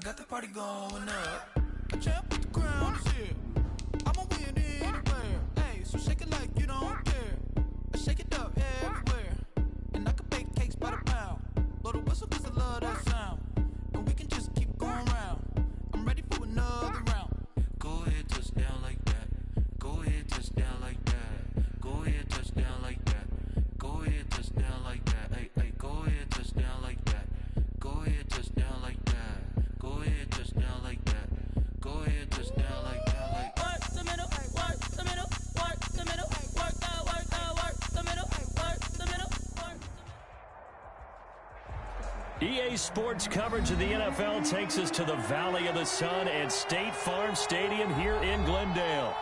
got the party going up. A champ with the crown is here. I'ma win anywhere. Hey, so shake it like you don't care. I shake it up everywhere. And I can bake cakes by the pound. Blow the whistle 'cause I love that sound. And we can just keep going round. I'm ready for another round. Go ahead, touch down like that. Go ahead, touch down like that. Go ahead, touch down like that. Go ahead, touch down like that. Hey, hey, go ahead, touch down like that. Go ahead, touch down like that. Go ahead, touch down like that. Go ahead, touch down like that. Like work the middle, work the middle, work the middle, work the middle, work the middle, work. EA Sports coverage of the NFL takes us to the Valley of the Sun at State Farm Stadium here in Glendale.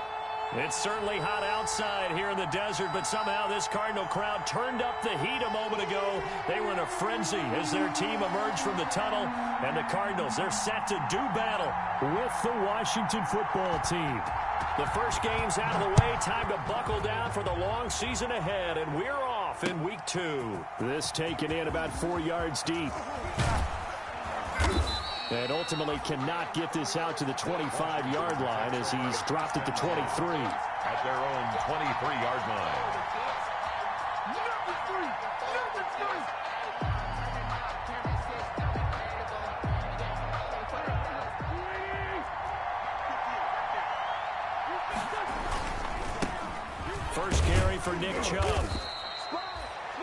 It's certainly hot outside here in the desert, but somehow this Cardinal crowd turned up the heat a moment ago. They were in a frenzy as their team emerged from the tunnel, and the Cardinals, they're set to do battle with the Washington football team. The first game's out of the way. Time to buckle down for the long season ahead, and we're off in week 2. This taken in about 4 yards deep. And ultimately cannot get this out to the 25-yard line as he's dropped at the 23. At their own 23-yard line. First carry for Nick Chubb.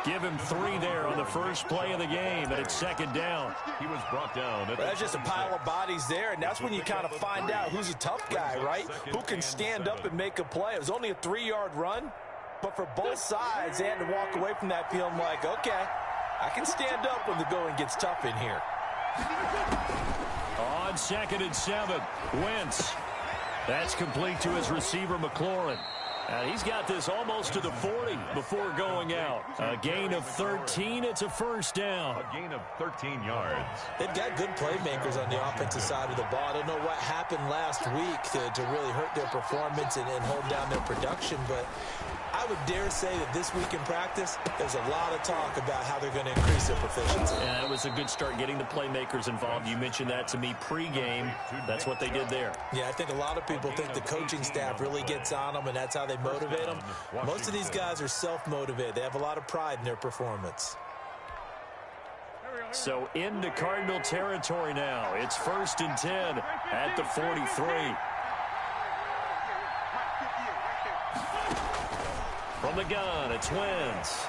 Give him 3 there on the first play of the game, and it's second down. He was brought down. That's just a pile of bodies there, and that's when you kind of find out who's a tough guy, right? Who can stand up and make a play. It was only a 3-yard run, but for both sides, they had to walk away from that feeling like, okay, I can stand up when the going gets tough in here. On 2nd and 7, Wentz. That's complete to his receiver, McLaurin. He's got this almost to the 40 before going out. A gain of 13. It's a first down. A gain of 13 yards. They've got good playmakers on the offensive side of the ball. I don't know what happened last week to really hurt their performance and hold down their production, but I would dare say that this week in practice, there's a lot of talk about how they're going to increase their proficiency. Yeah, it was a good start getting the playmakers involved. You mentioned that to me pregame. That's what they did there. Yeah, I think a lot of people think the coaching staff really gets on them, and that's how they motivate them. Most of these guys are self-motivated. They have a lot of pride in their performance. So into Cardinal territory now. It's 1st and 10 at the 43. From the gun, it's Wentz.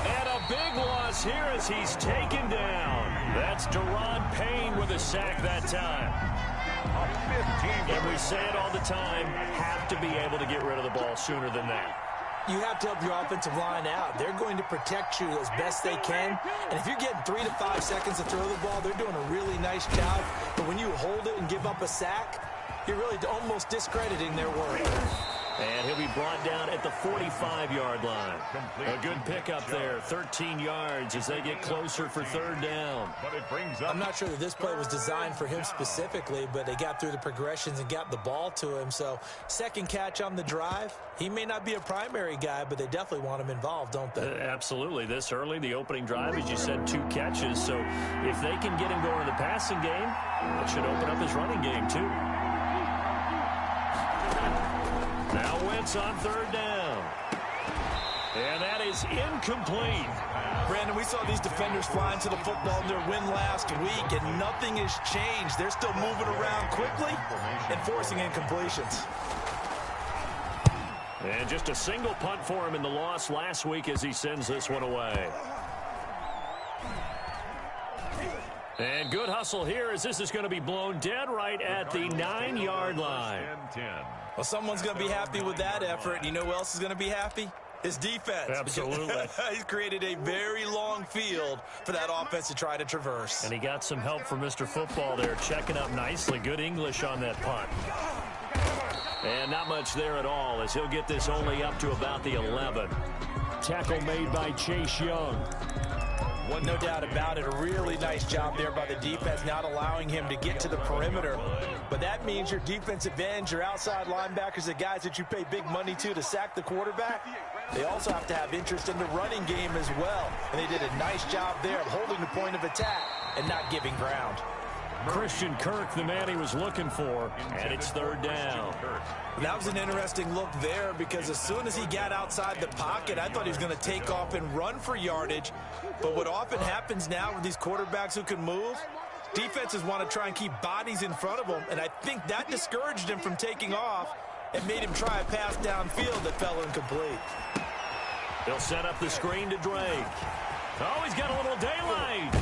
And a big loss here as he's taken down. That's Deron Payne with a sack that time. And we say it all the time, have to be able to get rid of the ball sooner than that. You have to help your offensive line out. They're going to protect you as best they can. And if you're getting 3 to 5 seconds to throw the ball, they're doing a really nice job. But when you hold it and give up a sack, you're really almost discrediting their work. And he'll be brought down at the 45-yard line. A good pickup there, 13 yards as they get closer for 3rd down. I'm not sure that this play was designed for him specifically, but they got through the progressions and got the ball to him. So, second catch on the drive. He may not be a primary guy, but they definitely want him involved, don't they? Absolutely. This early, the opening drive, as you said, 2 catches. So, if they can get him going in the passing game, that should open up his running game, too. Now Wentz on 3rd down. And that is incomplete. Brandon, we saw these defenders flying to the football in their win last week, and nothing has changed. They're still moving around quickly and forcing incompletions. And just a single punt for him in the loss last week as he sends this one away. And good hustle here as this is going to be blown dead right at the 9-yard line. Well, someone's going to be happy with that effort. You know who else is going to be happy? His defense. Absolutely. He's created a very long field for that offense to try to traverse. And he got some help from Mr. Football there, checking up nicely. Good English on that punt. And not much there at all as he'll get this only up to about the 11. Tackle made by Chase Young. Well, no doubt about it. A really nice job there by the defense, not allowing him to get to the perimeter. But that means your defensive ends, your outside linebackers, the guys that you pay big money to sack the quarterback, they also have to have interest in the running game as well. And they did a nice job there of holding the point of attack and not giving ground. Christian Kirk, the man he was looking for, and it's third down. That was an interesting look there because as soon as he got outside the pocket, I thought he was going to take off and run for yardage. But what often happens now with these quarterbacks who can move, defenses want to try and keep bodies in front of them, and I think that discouraged him from taking off and made him try a pass downfield that fell incomplete. They'll set up the screen to Drake. Oh, he's got a little daylight.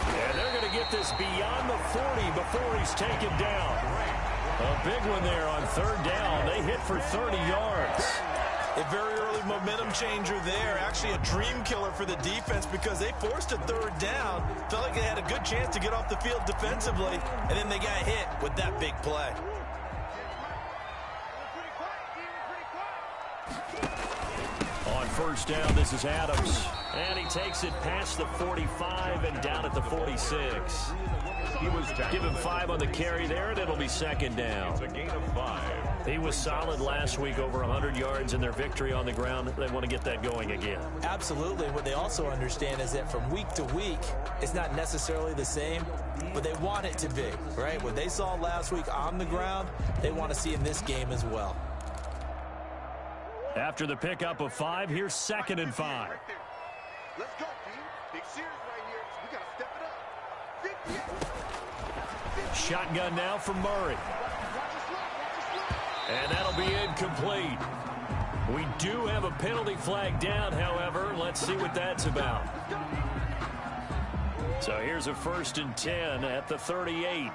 And they're going to get this beyond the 40 before he's taken down. A big one there on third down. They hit for 30 yards. A very early momentum changer there. Actually a dream killer for the defense because they forced a third down. Felt like they had a good chance to get off the field defensively, and then they got hit with that big play. On first down, this is Adams. And he takes it past the 45 and down at the 46. Give him 5 on the carry there, and it'll be second down. It's a gain of 5. He was solid last week, over 100 yards in their victory on the ground. They want to get that going again. Absolutely. What they also understand is that from week to week, it's not necessarily the same, but they want it to be, right? What they saw last week on the ground, they want to see in this game as well. After the pickup of 5, here's second and 5. Let's go, team. Big series right here. We got to step it up. Shotgun now from Murray. And that'll be incomplete. We do have a penalty flag down, however. Let's see what that's about. So here's a 1st and 10 at the 38.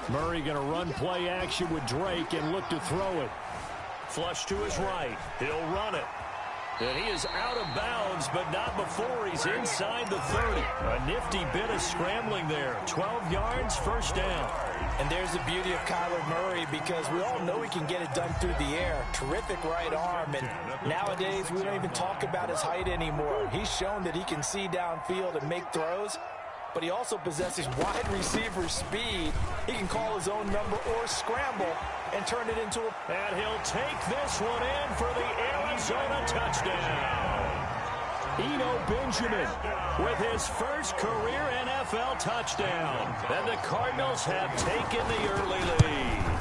Murray going to run play action with Drake and look to throw it. Flush to his right. He'll run it. And he is out of bounds, but not before he's inside the 30. A nifty bit of scrambling there. 12 yards, first down. And there's the beauty of Kyler Murray because we all know he can get it done through the air. Terrific right arm. And nowadays, we don't even talk about his height anymore. He's shown that he can see downfield and make throws. But he also possesses wide receiver speed. He can call his own number or scramble and turn it into a... And he'll take this one in for the Arizona touchdown. Eno Benjamin with his first career NFL touchdown. And the Cardinals have taken the early lead.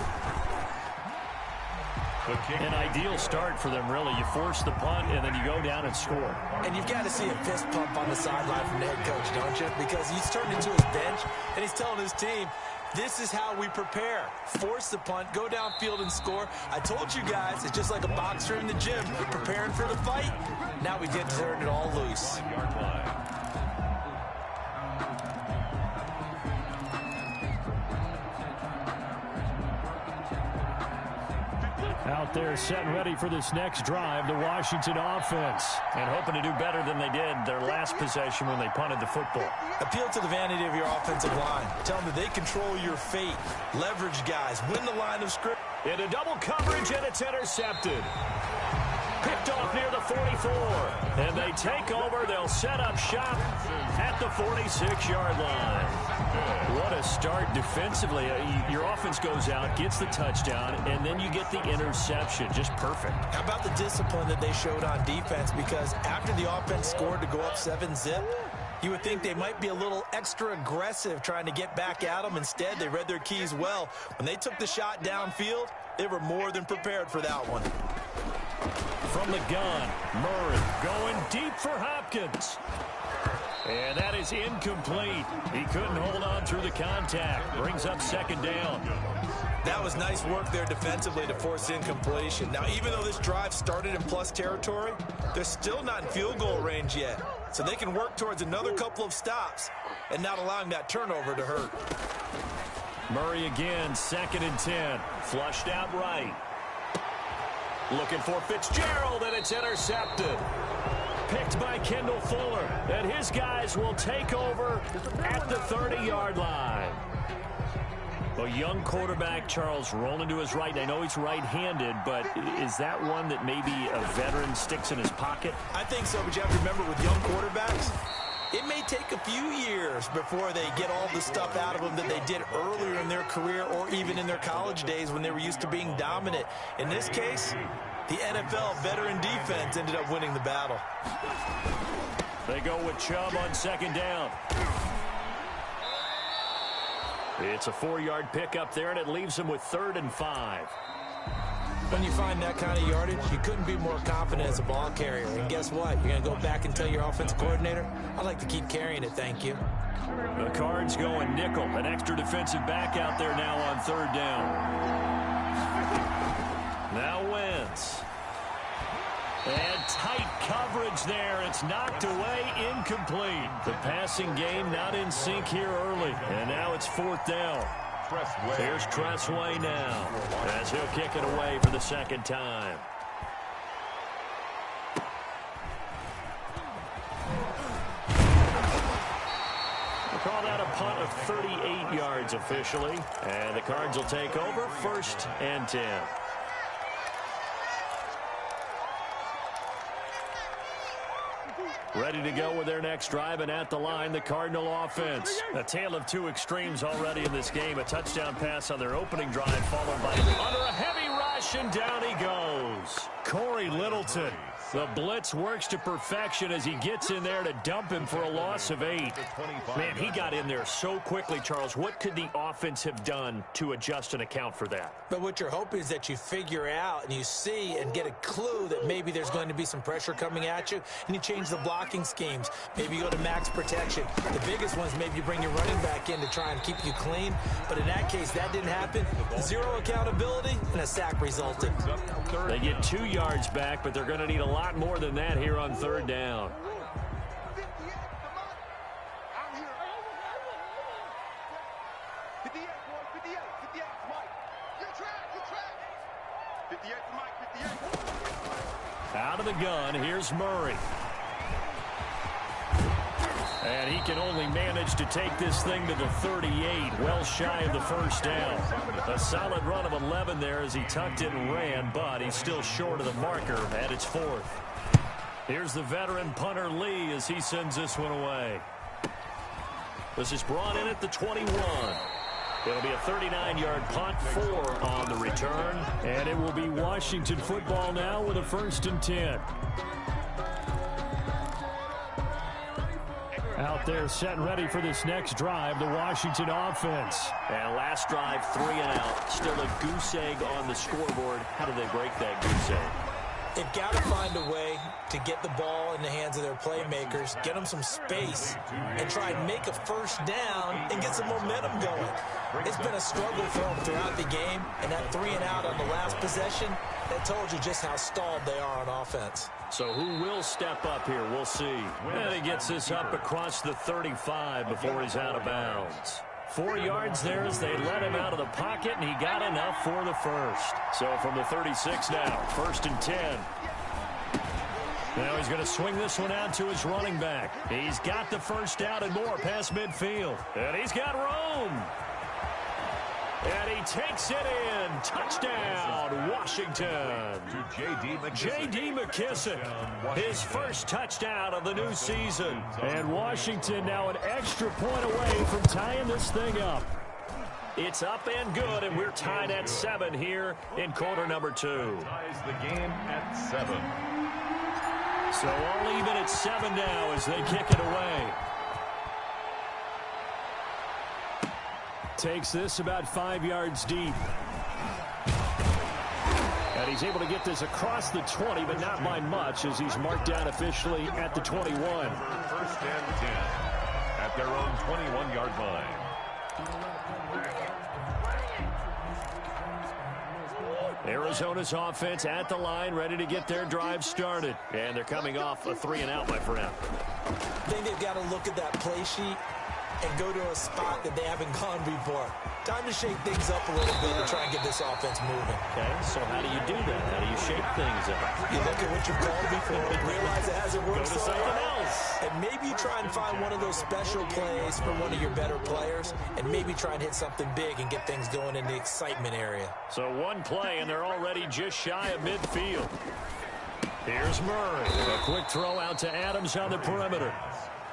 An ideal start for them, really. You force the punt, and then you go down and score. And you've got to see a fist pump on the sideline from the head coach, don't you? Because he's turned into his bench, and he's telling his team, this is how we prepare. Force the punt, go downfield and score. I told you guys, it's just like a boxer in the gym, preparing for the fight. Now we get to turn it all loose. Out there set and ready for this next drive, the Washington offense. And hoping to do better than they did their last possession when they punted the football. Appeal to the vanity of your offensive line. Tell them that they control your fate. Leverage guys. Win the line of scrimmage. Into double coverage, and it's intercepted. Picked off near the 44. And they take over. They'll set up shop at the 46-yard line. What a start defensively. Your offense goes out, gets the touchdown, and then you get the interception. Just perfect. How about the discipline that they showed on defense? Because after the offense scored to go up 7-zip, you would think they might be a little extra aggressive trying to get back at them. Instead, they read their keys well. When they took the shot downfield, they were more than prepared for that one. From the gun, Murray going deep for Hopkins. And that is incomplete. He couldn't hold on through the contact. Brings up second down. That was nice work there defensively to force incompletion. Now, even though this drive started in plus territory, they're still not in field goal range yet. So they can work towards another couple of stops and not allowing that turnover to hurt. Murray again, 2nd and 10. Flushed out right. Looking for Fitzgerald, and it's intercepted. Picked by Kendall Fuller, and his guys will take over at the 30-yard line. A young quarterback, Charles, rolling to his right. I know he's right-handed, but is that one that maybe a veteran sticks in his pocket? I think so, but you have to remember with young quarterbacks, it may take a few years before they get all the stuff out of them that they did earlier in their career or even in their college days when they were used to being dominant. In this case, the NFL veteran defense ended up winning the battle. They go with Chubb on second down. It's a 4-yard pickup there, and it leaves them with 3rd and 5. When you find that kind of yardage, you couldn't be more confident as a ball carrier. And guess what? You're going to go back and tell your offensive coordinator, I'd like to keep carrying it, thank you. The Cards going nickel. An extra defensive back out there now on 3rd down. Now Wentz. And tight coverage there. It's knocked away, incomplete. The passing game not in sync here early. And now it's 4th down. Here's Tressway now as he'll kick it away for the second time. We'll call that a punt of 38 yards officially. And the Cards will take over 1st and 10. Ready to go with their next drive, and at the line, the Cardinal offense. A tale of two extremes already in this game. A touchdown pass on their opening drive, followed by under a heavy rush, and down he goes. Corey Littleton. The blitz works to perfection as he gets in there to dump him for a loss of 8. Man, he got in there so quickly, Charles. What could the offense have done to adjust and account for that? But what you're hoping is that you figure out and you see and get a clue that maybe there's going to be some pressure coming at you, and you change the blocking schemes. Maybe you go to max protection. The biggest ones, maybe you bring your running back in to try and keep you clean. But in that case, that didn't happen. 0 accountability, and a sack resulted. They get 2 yards back, but they're going to need a lot more than that here on 3rd down. 58, Mike, 58. Out of the gun, here's Murray. And he can only manage to take this thing to the 38, well shy of the first down. A solid run of 11 there as he tucked it and ran, but he's still short of the marker at its 4th. Here's the veteran punter Lee as he sends this one away. This is brought in at the 21. It'll be a 39-yard punt, 4 on the return. And it will be Washington football now with a 1st and 10. Out there set and ready for this next drive, the Washington offense. And last drive, 3 and out. Still a goose egg on the scoreboard. How do they break that goose egg? They've got to find a way to get the ball in the hands of their playmakers, get them some space, and try and make a first down and get some momentum going. It's been a struggle for them throughout the game, and that 3 and out on the last possession, that told you just how stalled they are on offense. So who will step up here? We'll see. And he gets this up across the 35 before he's out of bounds. 4 yards there as they let him out of the pocket, and he got enough for the first. So from the 36 now, 1st and 10. Now he's going to swing this one out to his running back. He's got the first down and more past midfield. And he's got room. And he takes it in. Touchdown, Washington. J.D. McKissick, his first touchdown of the new season. And Washington now an extra point away from tying this thing up. It's up and good, and we're tied at 7 here in quarter number 2. Ties the game at 7. So all even at 7 now as they kick it away. Takes this about 5 yards deep. And he's able to get this across the 20, but not by much as he's marked down officially at the 21. 1st and 10 at their own 21-yard line. Arizona's offense at the line, ready to get their drive started. And they're coming off a 3 and out, my friend. I think they've got to look at that play sheet and go to a spot that they haven't gone before. Time to shake things up a little bit and try and get this offense moving. Okay, so how do you do that? How do you shake things up? You look at what you've called before, realize it hasn't worked Go to so something well, else. and maybe you try and find one of those special plays for one of your better players, and maybe try and hit something big and get things going in the excitement area. So one play, and they're already just shy of midfield. Here's Murray. A quick throw out to Adams on the perimeter.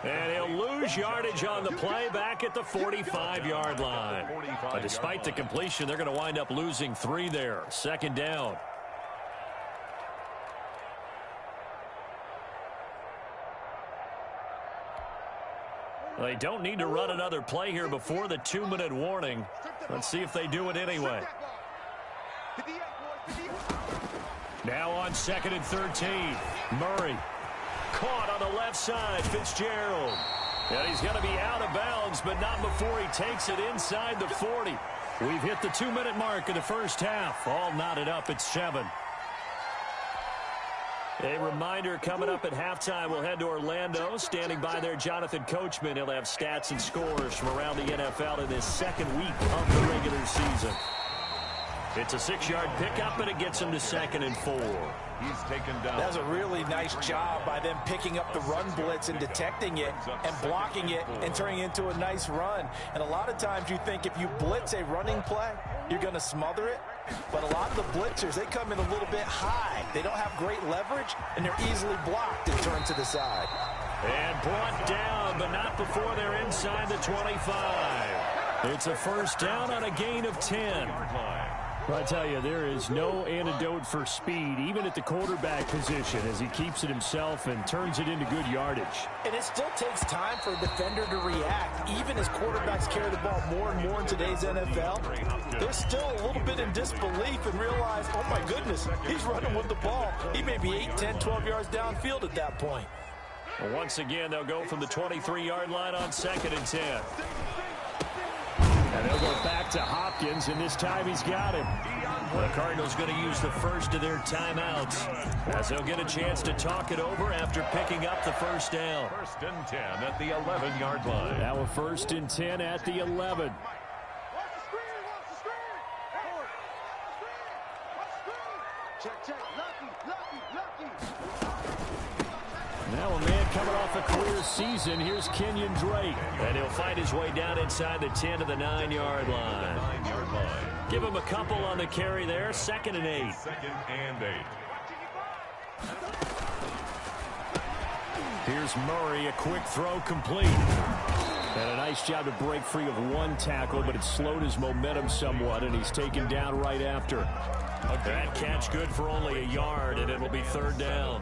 And he'll lose yardage on the play back at the 45-yard line. But despite the completion, they're going to wind up losing 3 there. 2nd down. They don't need to run another play here before the 2-minute warning. Let's see if they do it anyway. Now on 2nd and 13. Murray. Caught on the left side. Fitzgerald. And he's going to be out of bounds, but not before he takes it inside the 40. We've hit the 2-minute mark of the first half. All knotted up at 7. A reminder, coming up at halftime, we'll head to Orlando. Standing by there, Jonathan Coachman. He'll have stats and scores from around the NFL in this second week of the regular season. It's a 6-yard pickup, and it gets him to 2nd and 4. He's taken down. That's a really nice job by them picking up the run blitz and detecting it and blocking it and turning it into a nice run. And a lot of times you think if you blitz a running play, you're going to smother it. But a lot of the blitzers, they come in a little bit high. They don't have great leverage, and they're easily blocked and turned to the side. And brought down, but not before they're inside the 25. It's a first down on a gain of 10. I tell you, there is no antidote for speed, even at the quarterback position, as he keeps it himself and turns it into good yardage. And it still takes time for a defender to react. Even as quarterbacks carry the ball more and more in today's NFL, they're still a little bit in disbelief and realize, oh my goodness, he's running with the ball. He may be 8, 10, 12 yards downfield at that point. Well, once again, they'll go from the 23-yard line on 2nd and 10. And they'll go back to Hopkins, and this time he's got him. The Cardinals going to use the first of their timeouts as they'll get a chance to talk it over after picking up the first down. 1st and 10 at the 11-yard line. Now a 1st and 10 at the 11. Now a man coming off a career season. Here's Kenyon Drake. And he'll fight his way down inside the 10 to the 9-yard line. 9-yard line. Give him a couple on the carry there. 2nd and 8. 2nd and 8. Here's Murray, a quick throw complete. And a nice job to break free of one tackle, but it slowed his momentum somewhat, and he's taken down right after. That catch good for only a yard, and it'll be 3rd down.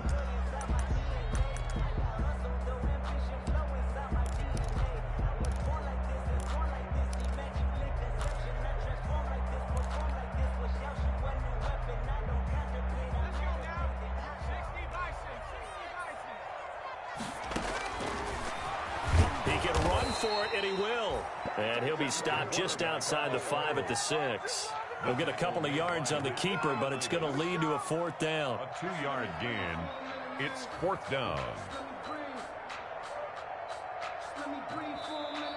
And he will. And he'll be stopped just outside the 5 at the 6. He'll get a couple of yards on the keeper, but it's going to lead to a 4th down. A 2-yard gain. It's 4th down.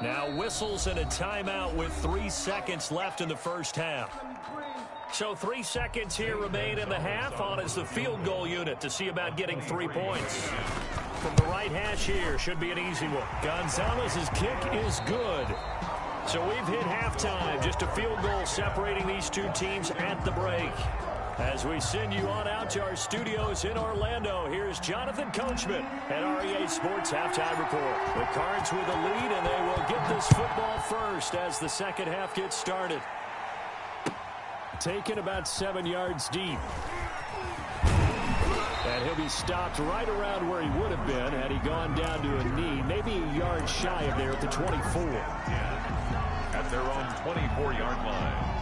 Now whistles and a timeout with 3 seconds left in the first half. So 3 seconds here remain in the half. On is the field goal unit to see about getting 3 points. From the right hash here, should be an easy one. Gonzalez's kick is good. So we've hit halftime. Just a field goal separating these two teams at the break. As we send you on out to our studios in Orlando, here's Jonathan Coachman at REA Sports Halftime Report. The Cards with a lead, and they will get this football first as the second half gets started. Taken about 7 yards deep. And he'll be stopped right around where he would have been had he gone down to a knee, maybe a yard shy of there at the 24. At their own 24-yard line.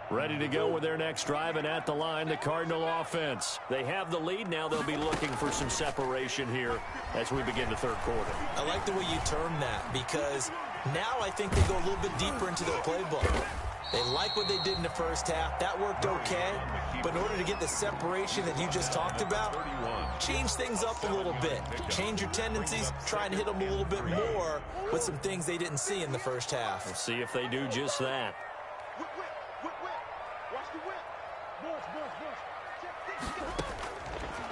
Ready to go with their next drive, and at the line, the Cardinal offense. They have the lead. Now they'll be looking for some separation here as we begin the third quarter. I like the way you term that, because now I think they go a little bit deeper into their playbook. They like what they did in the first half. That worked okay. But in order to get the separation that you just talked about, change things up a little bit. Change your tendencies. Try and hit them a little bit more with some things they didn't see in the first half. We'll see if they do just that.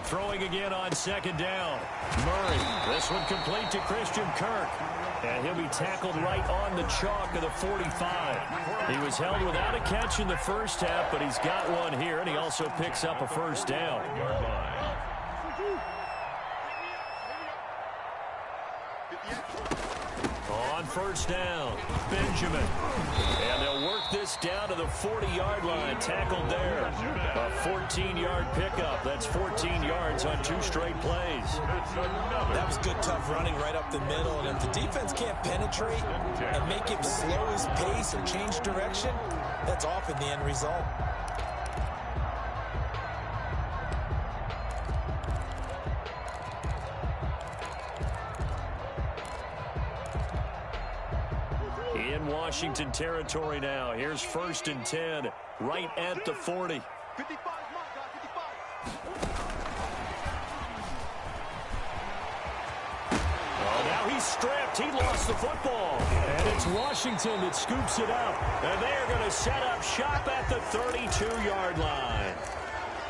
Throwing again on second down. Murray. This one complete to Christian Kirk. And he'll be tackled right on the chalk of the 45. He was held without a catch in the first half, but he's got one here, and he also picks up a first down. first down. Benjamin. And they'll work this down to the 40-yard line. Tackled there. A 14-yard pickup. That's 14 yards on 2 straight plays. That was good, tough running right up the middle. And if the defense can't penetrate and make him slow his pace or change direction, that's often the end result. In Washington territory now. Here's 1st and 10, right at the 40. 55, my guy, 55. Oh, now he's stripped. He lost the football. And it's Washington that scoops it up. And they are going to set up shop at the 32-yard line.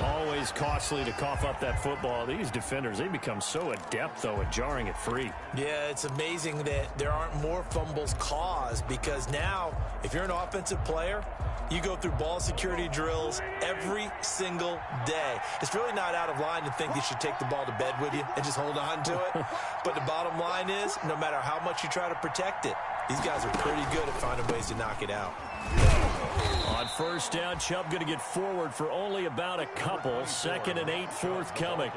Always costly to cough up that football. These defenders, they become so adept, though, at jarring it free. Yeah, it's amazing that there aren't more fumbles caused, because now, if you're an offensive player, you go through ball security drills every single day. It's really not out of line to think you should take the ball to bed with you and just hold on to it. But the bottom line is, no matter how much you try to protect it, these guys are pretty good at finding ways to knock it out. On first down, Chubb going to get forward for only about a couple. 2nd and 8 forthcoming.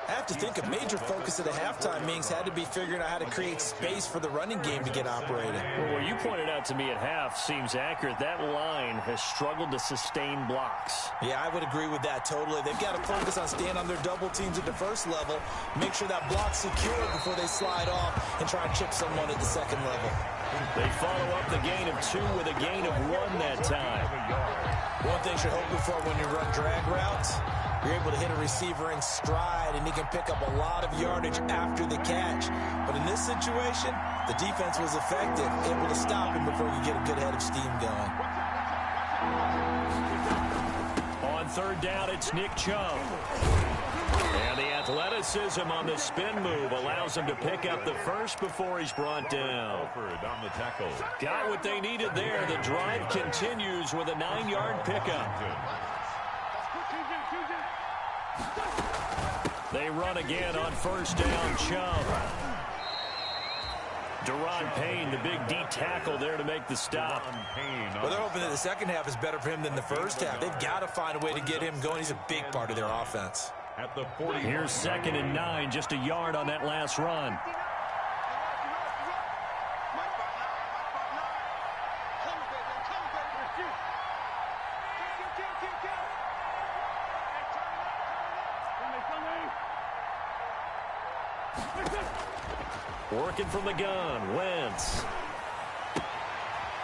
I have to think a major focus of the halftime meetings had to be figuring out how to create space for the running game to get operating. Well, what you pointed out to me at half seems accurate. That line has struggled to sustain blocks. Yeah, I would agree with that totally. They've got to focus on staying on their double teams at the first level, make sure that block's secure before they slide off and try and chip someone at the second level. They follow up the gain of 2 with a gain of 1 that time. One thing you're hoping for when you run drag routes, you're able to hit a receiver in stride, and he can pick up a lot of yardage after the catch. But in this situation, the defense was effective, able to stop him before you get a good head of steam going. On 3rd down, it's Nick Chubb. And the athleticism on the spin move allows him to pick up the first before he's brought down. On the tackle. Got what they needed there. The drive continues with a 9-yard pickup. They run again on 1st down. Chubb. Deron Payne, the big D tackle there to make the stop. Well, they're hoping that the second half is better for him than the first half. They've got to find a way to get him going. He's a big part of their offense. At the 40. Here's 2nd and 9, just a yard on that last run. Working from the gun, Wentz.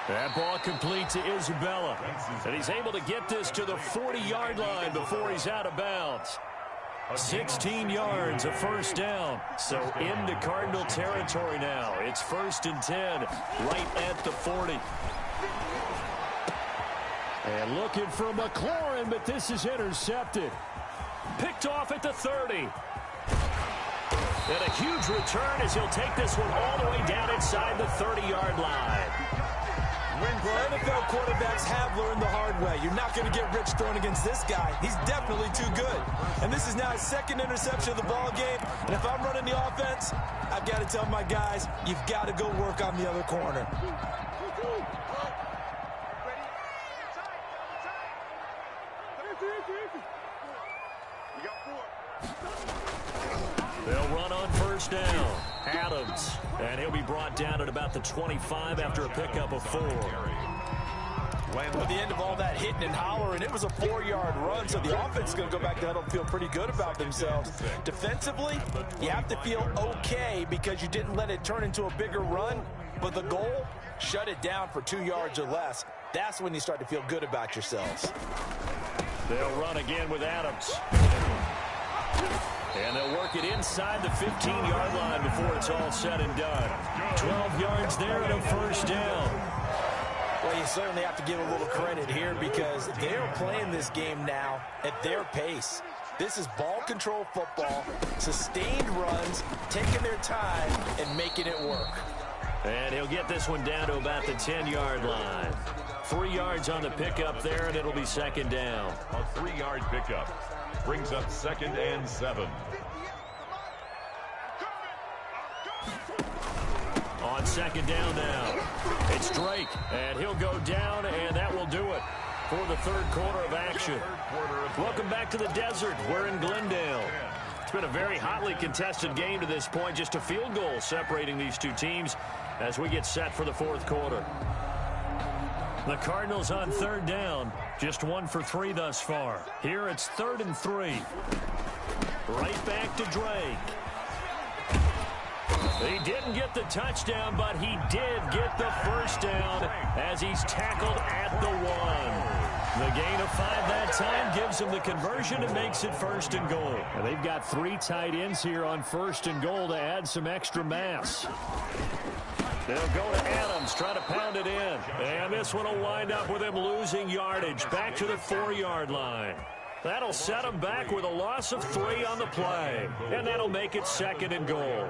That ball complete to Isabella. And he's able to get this to the 40-yard line before he's out of bounds. 16 yards, a first down. So into Cardinal territory now. It's 1st and 10, right at the 40. And looking for McLaurin, but this is intercepted. Picked off at the 30. And a huge return as he'll take this one all the way down inside the 30-yard line. Well, NFL quarterbacks have learned the hard way. You're not going to get rich throwing against this guy. He's definitely too good. And this is now his 2nd interception of the ball game. And if I'm running the offense, I've got to tell my guys, you've got to go work on the other corner. They'll run on 1st down. Adams. And he'll be brought down at about the 25 after a pickup of 4. At the end of all that hitting and hollering, it was a 4-yard run, so the offense is going to go back to huddle and feel pretty good about themselves. Defensively, you have to feel okay because you didn't let it turn into a bigger run, but the goal, shut it down for 2 yards or less. That's when you start to feel good about yourselves. They'll run again with Adams. And they'll work it inside the 15-yard line before it's all said and done. 12 yards there and a first down. Well, you certainly have to give a little credit here because they're playing this game now at their pace. This is ball control football, sustained runs, taking their time and making it work. And he'll get this one down to about the 10-yard line. 3 yards on the pickup there, and it'll be 2nd down. A 3-yard pickup brings up 2nd and 7. On second down now. It's Drake, and he'll go down, and that will do it for the third quarter of action. Welcome back to the desert. We're in Glendale. It's been a very hotly contested game to this point. Just a field goal separating these two teams as we get set for the fourth quarter. The Cardinals on third down. Just 1 for 3 thus far. Here it's 3rd and 3. Right back to Drake. He didn't get the touchdown, but he did get the first down as he's tackled at the 1. The gain of 5 that time gives him the conversion and makes it 1st and goal. And they've got 3 tight ends here on 1st and goal to add some extra mass. They'll go to Adams, try to pound it in. And this one will wind up with him losing yardage back to the 4-yard line. That'll set him back with a loss of 3 on the play. And that'll make it 2nd and goal.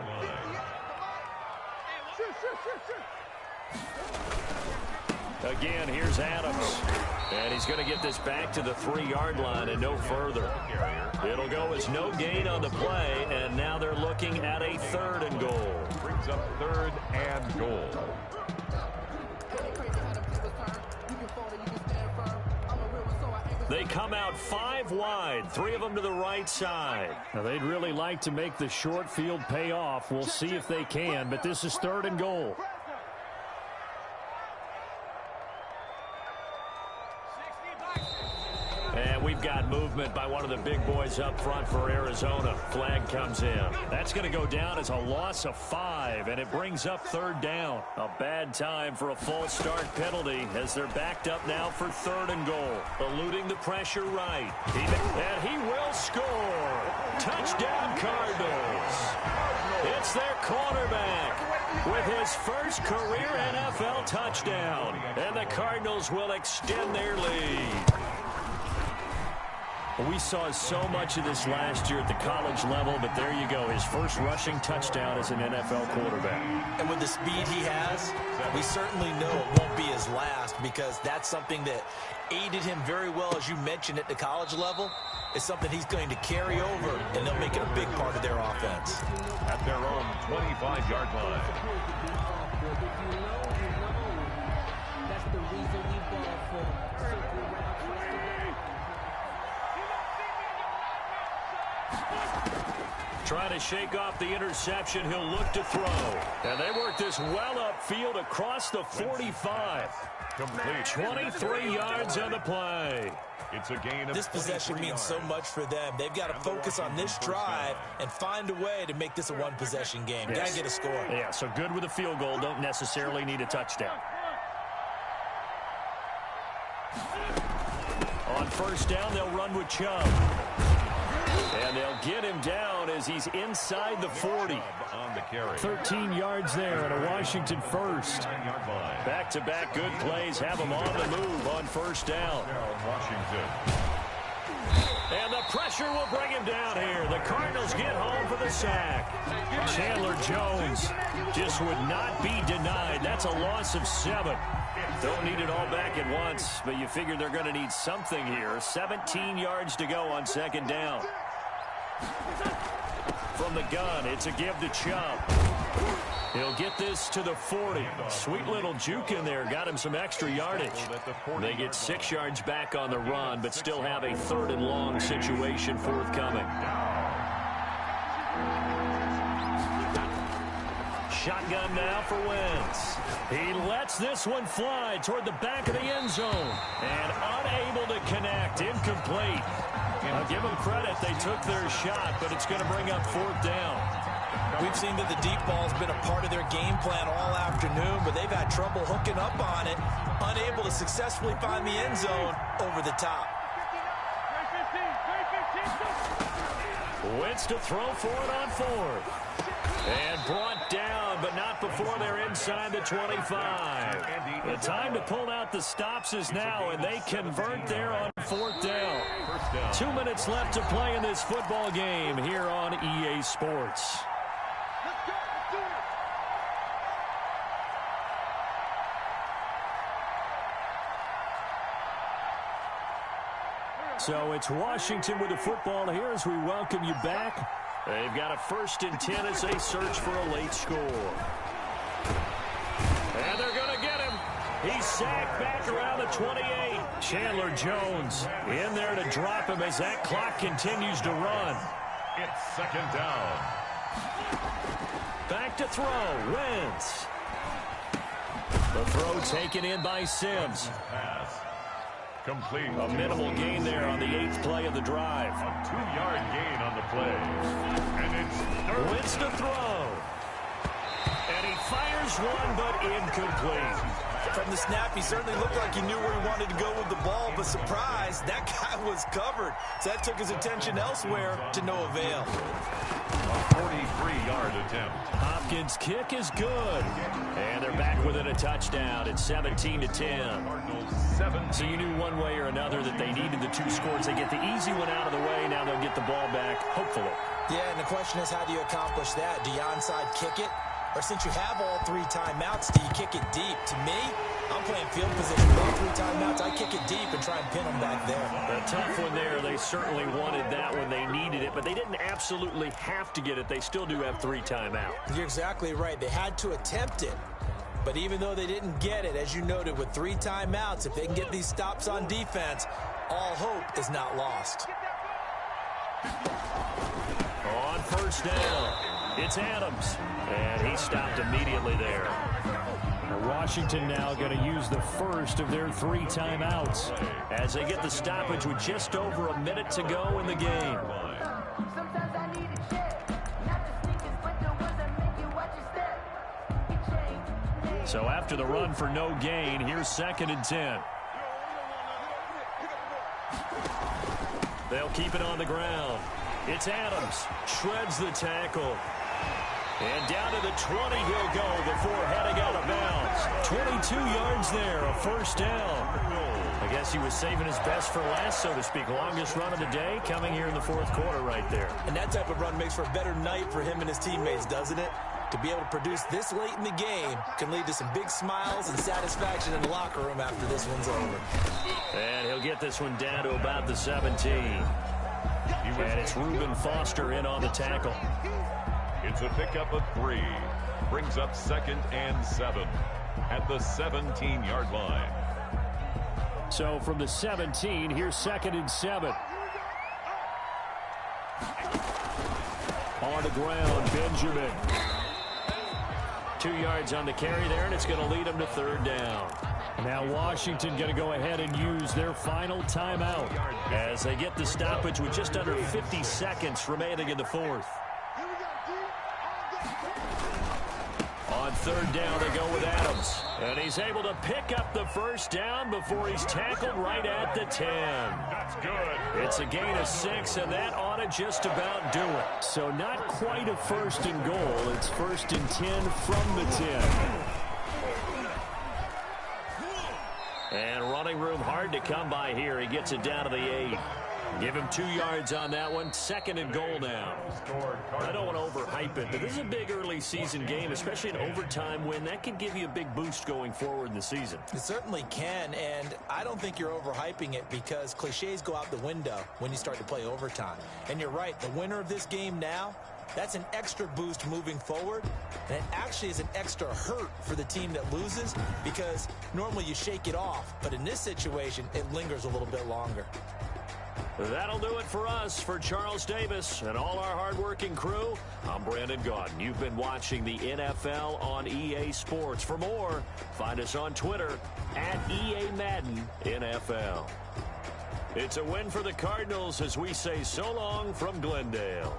Again, here's Adams. And he's going to get this back to the 3-yard line and no further. It'll go as no gain on the play, and now they're looking at a 3rd and goal. Brings up 3rd and goal. They come out 5 wide, 3 of them to the right side. Now, they'd really like to make the short field pay off. We'll see if they can, but this is 3rd and goal. And we've got movement by one of the big boys up front for Arizona. Flag comes in. That's going to go down as a loss of 5, and it brings up 3rd down. A bad time for a false start penalty as they're backed up now for 3rd and goal. Eluding the pressure right. And he will score. Touchdown Cardinals. It's their quarterback with his first career NFL touchdown. And the Cardinals will extend their lead. We saw so much of this last year at the college level, but there you go. His first rushing touchdown as an NFL quarterback. And with the speed he has, we certainly know it won't be his last, because that's something that aided him very well, as you mentioned, at the college level. It's something he's going to carry over, and they'll make it a big part of their offense. At their own 25-yard line. Trying to shake off the interception. He'll look to throw. And they work this well upfield across the 45. Complete. 23 yards on the play. It's a gain of this possession means so much for them. They've got to focus on this drive and find a way to make this a one-possession game. Got to get a score. Yeah, so good with a field goal. Don't necessarily need a touchdown. On 1st down, they'll run with Chubb. And they'll get him down as he's inside the 40. On the carry. 13 yards there and a Washington first. Back-to-back good plays have him on the move on 1st down. Washington. And the pressure will bring him down here. The Cardinals get home for the sack. Chandler Jones just would not be denied. That's a loss of 7. Don't need it all back at once, but you figure they're going to need something here. 17 yards to go on 2nd down. From the gun, it's a give to Chubb. He'll get this to the 40. Sweet little juke in there. Got him some extra yardage. They get 6 yards back on the run, but still have a 3rd and long situation forthcoming. Shotgun now for Wentz. He lets this one fly toward the back of the end zone. And unable to connect. Incomplete. I'll give them credit. They took their shot, but it's going to bring up 4th down. We've seen that the deep ball's been a part of their game plan all afternoon, but they've had trouble hooking up on it. Unable to successfully find the end zone over the top. Wentz to throw for it on 4th. And brought down, but not before they're inside the 25. The time to pull out the stops is now, and they convert there on 4th down. 2 minutes left to play in this football game here on EA Sports. So it's Washington with the football here as we welcome you back. They've got a 1st and 10 as they search for a late score. He's sacked back around the 28. Chandler Jones in there to drop him as that clock continues to run. It's second down. Back to throw. Wentz. The throw taken in by Sims. Pass. Complete. A minimal gain there on the 8th play of the drive. A 2-yard gain on the play. And it's third. Wentz to throw. And he fires one, but incomplete. From the snap, he certainly looked like he knew where he wanted to go with the ball, but surprise, that guy was covered. So that took his attention elsewhere to no avail. A 43-yard attempt. Hopkins' kick is good. And they're back within a touchdown. It's 17-10. Cardinals 7. So you knew one way or another that they needed the 2 scores. They get the easy one out of the way. Now they'll get the ball back, hopefully. Yeah, and the question is, how do you accomplish that? Do you onside kick it? Or since you have all 3 timeouts, do you kick it deep? To me, I'm playing field position with all 3 timeouts. I kick it deep and try and pin them back there. A tough one there. They certainly wanted that when they needed it, but they didn't absolutely have to get it. They still do have 3 timeouts. You're exactly right. They had to attempt it. But even though they didn't get it, as you noted, with 3 timeouts, if they can get these stops on defense, all hope is not lost. On first down, it's Adams. And he stopped immediately there. Washington now going to use the first of their 3 timeouts as they get the stoppage with just over a minute to go in the game. So after the run for no gain, here's 2nd and 10. They'll keep it on the ground. It's Adams. Shreds the tackle. And down to the 20 he'll go before heading out of bounds. 22 yards there, a first down. I guess he was saving his best for last, so to speak. Longest run of the day coming here in the 4th quarter right there. And that type of run makes for a better night for him and his teammates, doesn't it? To be able to produce this late in the game can lead to some big smiles and satisfaction in the locker room after this one's over. And he'll get this one down to about the 17. And it's Reuben Foster in on the tackle. It's a pickup of 3. Brings up 2nd and 7 at the 17-yard line. So from the 17, here's 2nd and 7. On the ground, Benjamin. 2 yards on the carry there, and it's going to lead them to 3rd down. Now Washington going to go ahead and use their final timeout as they get the stoppage with just under 50 seconds remaining in the 4th. On 3rd down, they go with Adams. And he's able to pick up the first down before he's tackled right at the 10. That's good. It's a gain of 6, and that ought to just about do it. So not quite a 1st and goal. It's 1st and 10 from the 10. And running room hard to come by here. He gets it down to the 8. Give him 2 yards on that one. 2nd and goal now. I don't want to overhype it, but this is a big early season game, especially an overtime win. That can give you a big boost going forward in the season. It certainly can, and I don't think you're overhyping it because cliches go out the window when you start to play overtime. And you're right, the winner of this game now, that's an extra boost moving forward, and it actually is an extra hurt for the team that loses because normally you shake it off, but in this situation, it lingers a little bit longer. That'll do it for us. For Charles Davis and all our hardworking crew, I'm Brandon Gaudin. You've been watching the NFL on EA Sports. For more, find us on Twitter at EA Madden NFL. It's a win for the Cardinals as we say so long from Glendale.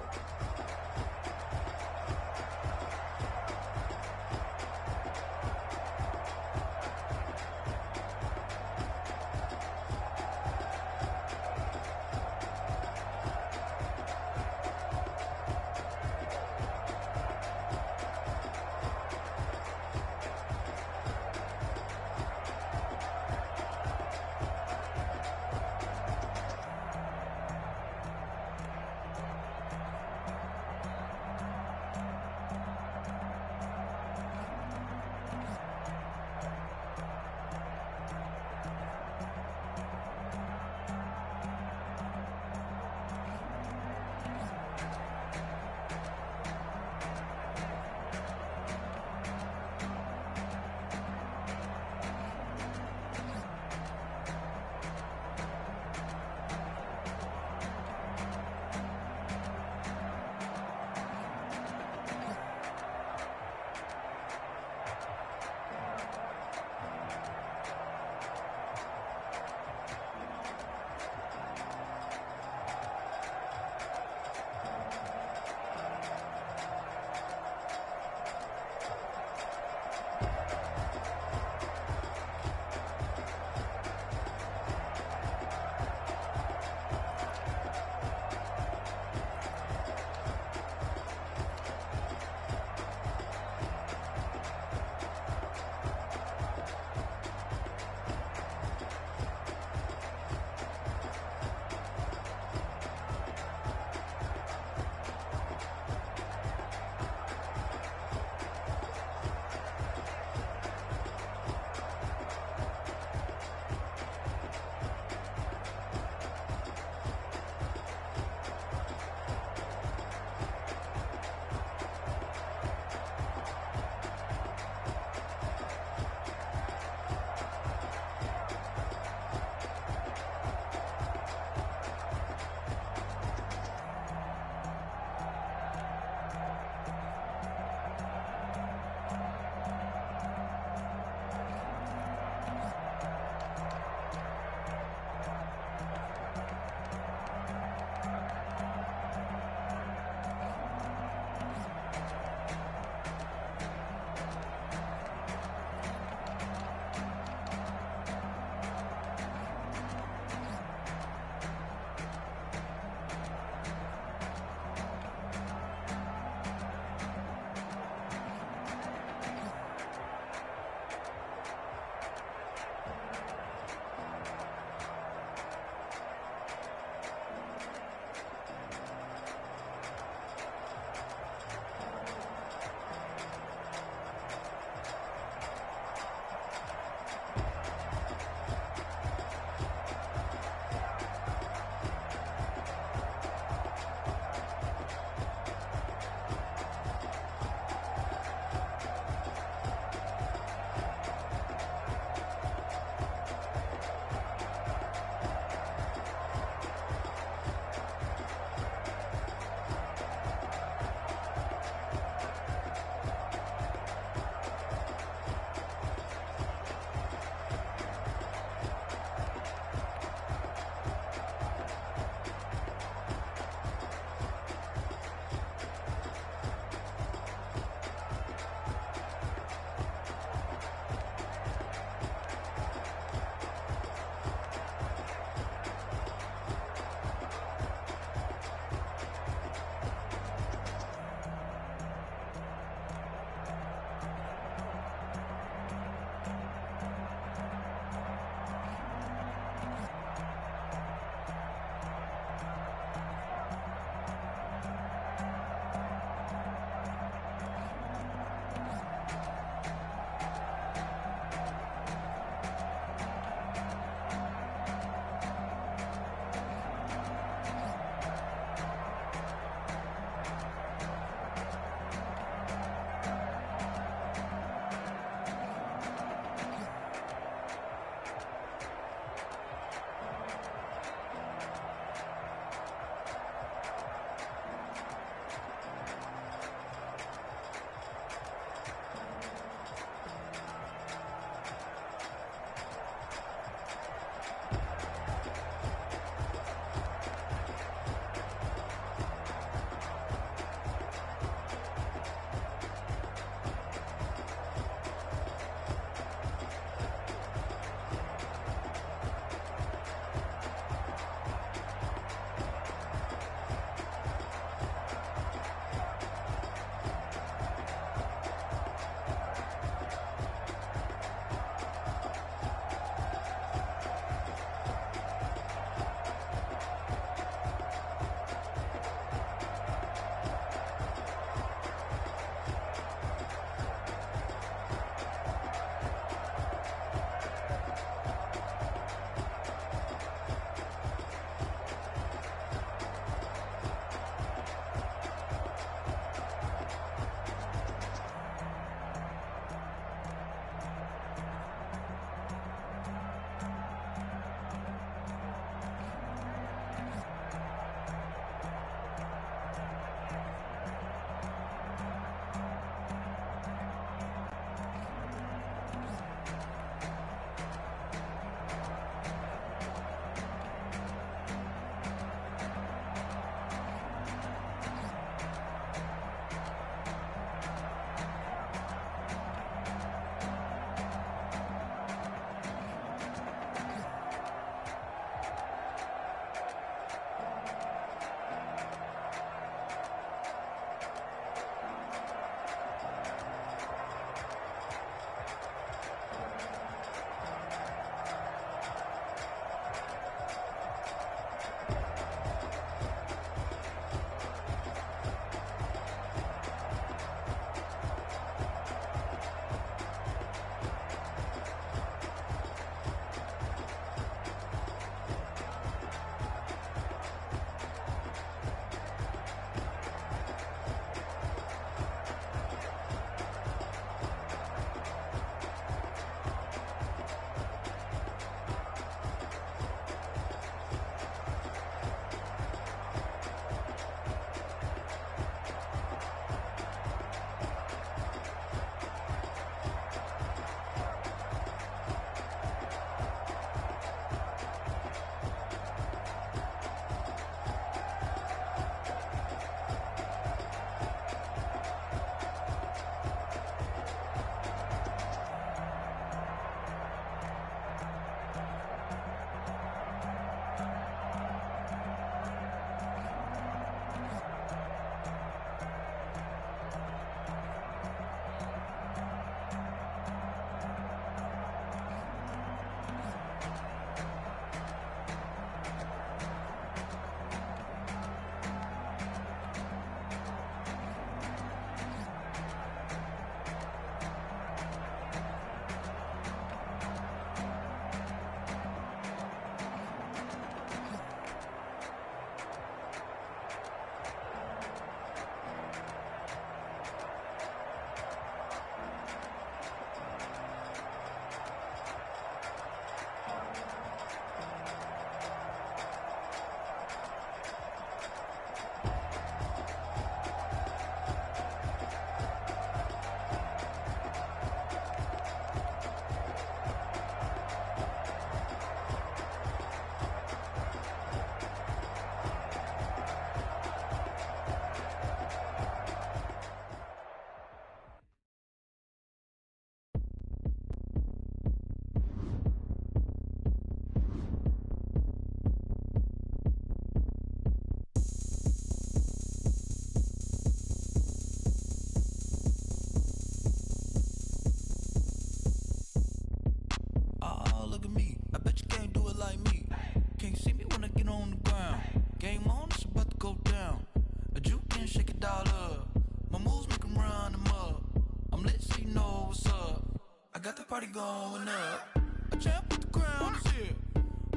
party going up. A champ with the crown is here.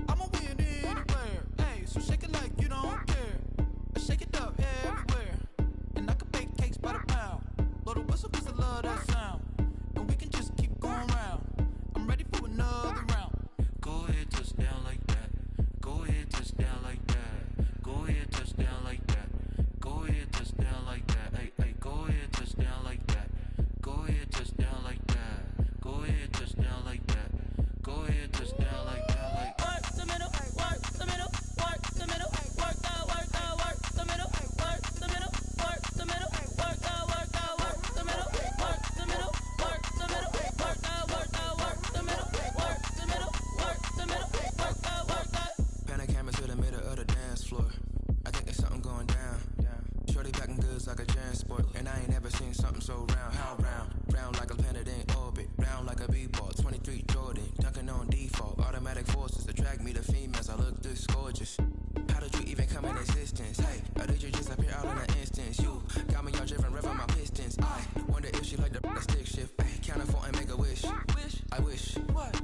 I'ma win anywhere. Hey, so shake it like you don't care. I shake it up everywhere. And I can bake cakes by the pound. Blow the whistle 'cause I love that sound. And we can just keep going round. I'm ready for another round. Go ahead, touch down like that. Go ahead, touch down like that. Go ahead, touch down like that. Go ahead, touch down like that. Hey, hey, go ahead, touch down like that. Go ahead, touch down like that. Go ahead, touch down like that. Go ahead, touch down like that. Like work the middle, work the middle, work the middle, work out, work out, work the middle, work the middle, work the middle, work out, work out, work the middle, work the middle, work the middle, work out, work out, work the middle, work the middle, work the middle, work out, work out. Pan the camera to the middle of the dance floor. I think there's something going down. Shorty packing goods like a transport, and I ain't never seen something so round. How round? Round like a planet in orbit, round like a b-ball. 23 Jordan, dunking on default. Automatic forces attract me to females. I look this gorgeous. How did you even come in existence? Hey, or did you just appear out in an instance? You got me all driven, revving my pistons. I wonder if she like the stick shift. Ay, count a 4 and make a wish. I wish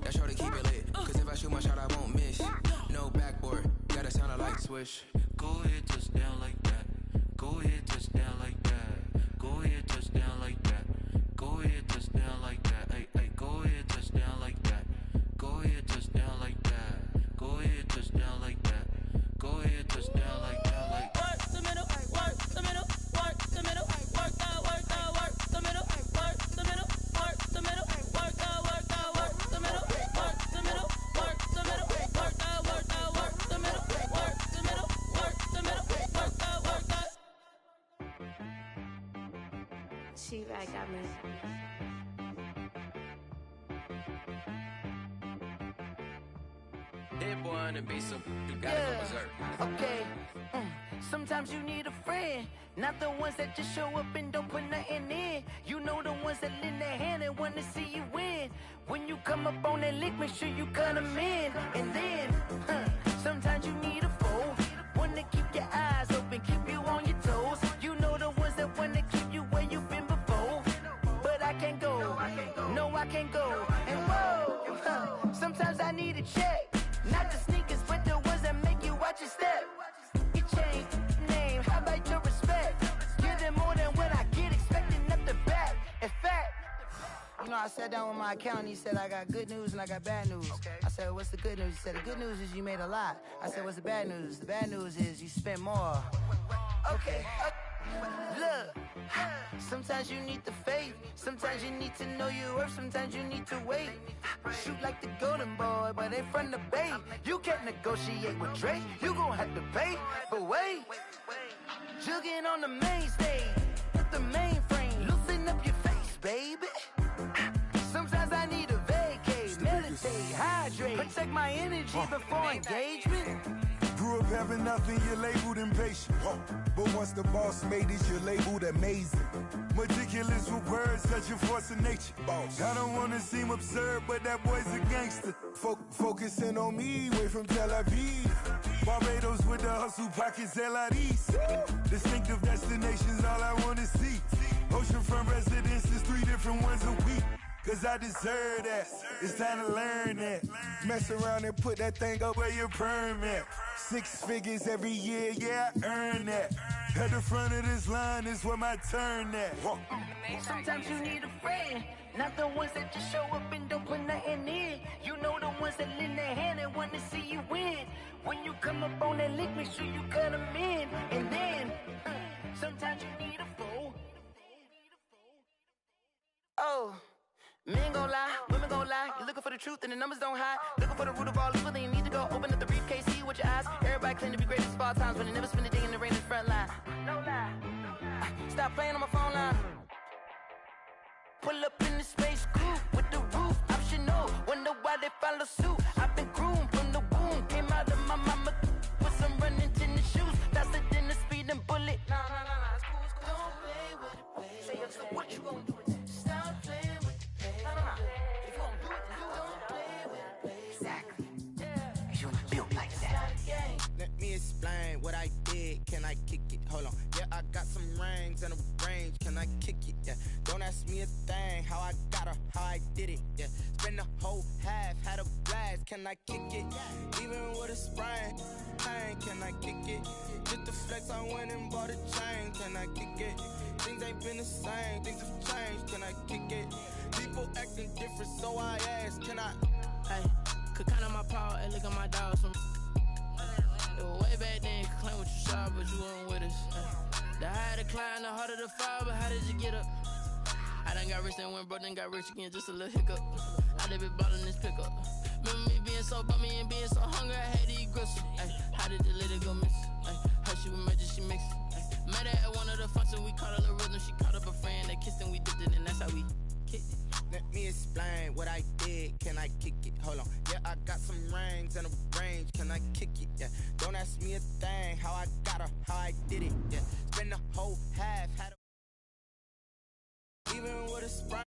that shorty keep it lit. 'Cause if I shoot my shot, I won't miss. No backboard, gotta sound a light switch. go ahead, touch down like that. Go ahead, touch down like that. Go ahead, touch down like that. Go ahead, touch down like that. Hey, hey, go ahead, touch down like that. Go ahead, touch down like that. Go ahead, touch down like that. Go ahead, touch down like that. Like work the middle, work the middle, work the middle, work out, work out, work the middle, work the middle, work the middle, work out, work out, work the middle, work the middle, work the middle, work out, work out, work the middle, work the middle, work the middle, work out, work out. She right got me. that boy on the beat, so you gotta go berserk. Okay. Sometimes you need a friend, not the ones that just show up and don't put nothing in. You know the ones that lend their hand and want to see you win. When you come up on that lick, make sure you cut them in. And then, sometimes you need a foe, one to keep your eyes open, keep you on your toes. You know the ones that want to keep you where you've been before. But I can't go, no I can't go. And whoa, sometimes I need a check, not the sneakers, but the ones that make you watch your step. You change name, how about your respect? Give them more than what I get, expecting up the back. In fact, you know, I sat down with my accountant, he said I got good news and I got bad news. I said, what's the good news? He said, the good news is you made a lot. I said, what's the bad news? The bad news is you spent more. Okay, look, sometimes you need the faith, sometimes you need to know your worth, sometimes you need to wait. Shoot like the golden boy, but they from the bay. You can't negotiate with Drake, you gon' have to pay. But wait, jugging on the main stage, with the mainframe, loosen up your face, baby. Sometimes I need a vacate, meditate, hydrate, protect my energy before engagement. Grew up having nothing, you're labeled impatient. But once the boss made it, you're labeled amazing. Meticulous with words, such a force of nature. I don't wanna seem absurd, but that boy's a gangster. Focusing on me, way from Tel Aviv. Barbados with the hustle, pockets LIDs. Distinctive destinations, all I wanna see. Oceanfront residences, 3 different ones a week. 'Cause I deserve that, it's time to learn that. Mess around and put that thing up where your permit. 6 figures every year, yeah, I earn that. At the front of this line is where my turn at. Sometimes you need a friend, not the ones that just show up and don't put nothing in. You know the ones that lend their hand and want to see you win. When you come up on that lick, make sure you cut them in. And then, sometimes you need a foe. Oh. Men gon' lie, women gon' lie. You're looking for the truth and the numbers don't hide. Looking for the root of all evil, then you need to go open up the briefcase, see with your eyes. Everybody claim to be greatest of all times, but they never spend a day in the rain in the front line. No lie. Stop playing on my phone line. Pull up in the space coupe with the roof optional. Wonder why they follow suit. I've been groomed from the womb. Came out of my mama with some running tennis shoes. Faster than the speeding bullet. No, it's cool, it's cool. Don't play with it, baby. Say, so what you gonna do with it? Stop playing with it. If you don't do it, then don't play with it, baby. Exactly. Yeah. You built like that. Let me explain what I did. Can I kick it? Hold on. Yeah, I got some rings and a range. Can I kick it? Yeah. Don't ask me a thing. How I got got her, how I did it, yeah. Spend the whole half, had a blast, can I kick it? Even with a sprain, pain, can I kick it? Just the flex, I went and bought a chain, can I kick it? Things ain't been the same, things have changed, can I kick it? People acting different, so I ask, can I? Hey, could count on my power, hey, look at my dogs from. It was way back then, could claim what you saw, but you weren't with us. The higher the climb, the harder the fall, but how did you get up? I done got rich, then went broke, then got rich again, just a little hiccup. I done been ballin' this pickup. Remember me being so bummy and being so hungry, I had to eat gristle. Ay, how did the lady go miss? Ay, how she was magic, she mixed. Met her at one of the functions, we caught a little rhythm, she caught up a friend, they kissed and we dipped it, and that's how we kicked it. Let me explain what I did, can I kick it? Hold on, yeah, I got some rings and a range, can I kick it? Yeah, don't ask me a thing, how I got her, how I did it, yeah. Spend the whole half, had a even with a sprite.